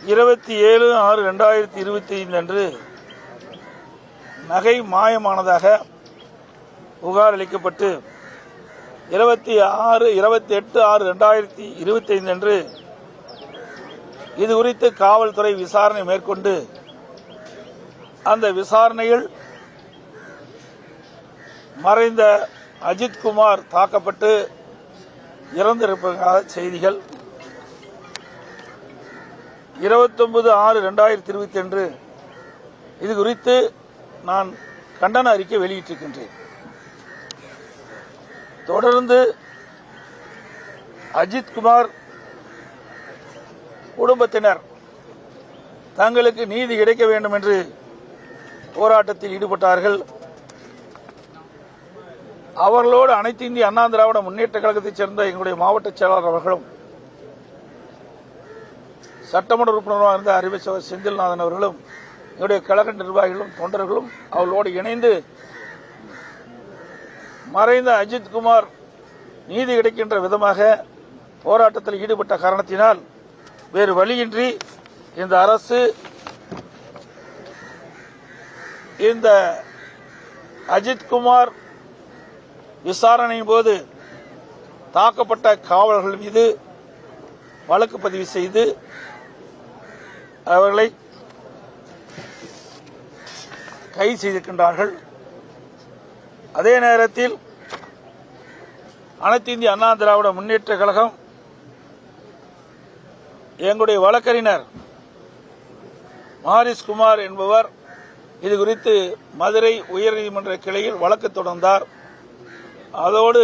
27/6/2025 அன்று நகை மாயமானதாக புகார் அளிக்கப்பட்டு 28/6/2025 அன்று இது குறித்து காவல்துறை விசாரணை மேற்கொண்டு அந்த விசாரணையில் மறைந்த அஜித்குமார் தாக்கப்பட்டு இறந்திருப்பதாக செய்திகள் 29/6/2025 இது குறித்து நான் கண்டன அறிக்கை வெளியிட்டிருக்கின்றேன். தொடர்ந்து அஜித்குமார் குடும்பத்தினர் தங்களுக்கு நீதி கிடைக்க வேண்டும் என்று போராட்டத்தில் ஈடுபட்டார்கள். அவர்களோடு அனைத்து இந்திய அண்ணா திராவிட முன்னேற்ற கழகத்தைச் சேர்ந்த எங்களுடைய மாவட்ட செயலாளர் அவர்களும் சட்டமன்ற உறுப்பினராக இருந்த அறிவிச்சவர் செந்தில்நாதன் அவர்களும் எங்களுடைய கழக நிர்வாகிகளும் தொண்டர்களும் அவர்களோடு இணைந்து மறைந்த அஜித்குமார் நீதி கிடைக்கின்ற விதமாக போராட்டத்தில் ஈடுபட்ட காரணத்தினால் வேறு வழியின்றி இந்த அரசு இந்த அஜித்குமார் விசாரணையின் போது தாக்கப்பட்ட காவலர்கள் மீது வழக்கு பதிவு செய்து அவர்களை கைது செய்திருக்கின்றார்கள். அதே நேரத்தில் அனைத்து இந்திய அண்ணா திராவிட முன்னேற்ற கழகம் எங்களுடைய வழக்கறிஞர் மாரிஸ்குமார் என்பவர் இது குறித்து மதுரை உயர்நீதிமன்ற கிளையில் வழக்கு தொடர்ந்தார். அதோடு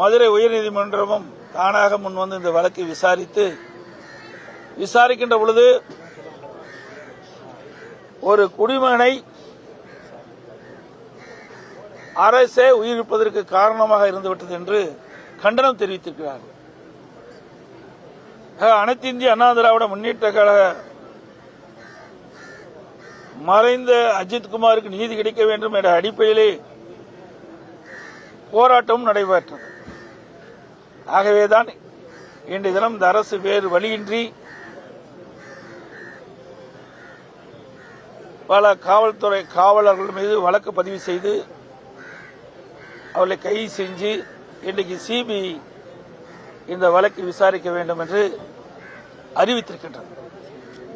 மதுரை உயர்நீதிமன்றமும் தானாக முன்வந்து இந்த வழக்கை விசாரிக்கின்ற பொழுது ஒரு குடிமகனை அரசே உயிரிழப்பதற்கு காரணமாக இருந்துவிட்டது என்று கண்டனம் தெரிவித்திருக்கிறார். அனைத்து இந்திய அண்ணா திராவிட முன்னேற்ற கழக மறைந்த அஜித்குமாருக்கு நீதி கிடைக்க வேண்டும் என்ற அடிப்படையிலே போராட்டம் நடைபெற்றது. ஆகவேதான் இன்றைய தினம் இந்த அரசு வேறு வழியின்றி பல காவல்துறை காவலர்கள் மீது வழக்கு பதிவு செய்து அவர்களை கைது செஞ்சு இன்றைக்கு சிபிஐ இந்த வழக்கை விசாரிக்க வேண்டும் என்று அறிவித்திருக்கின்றது.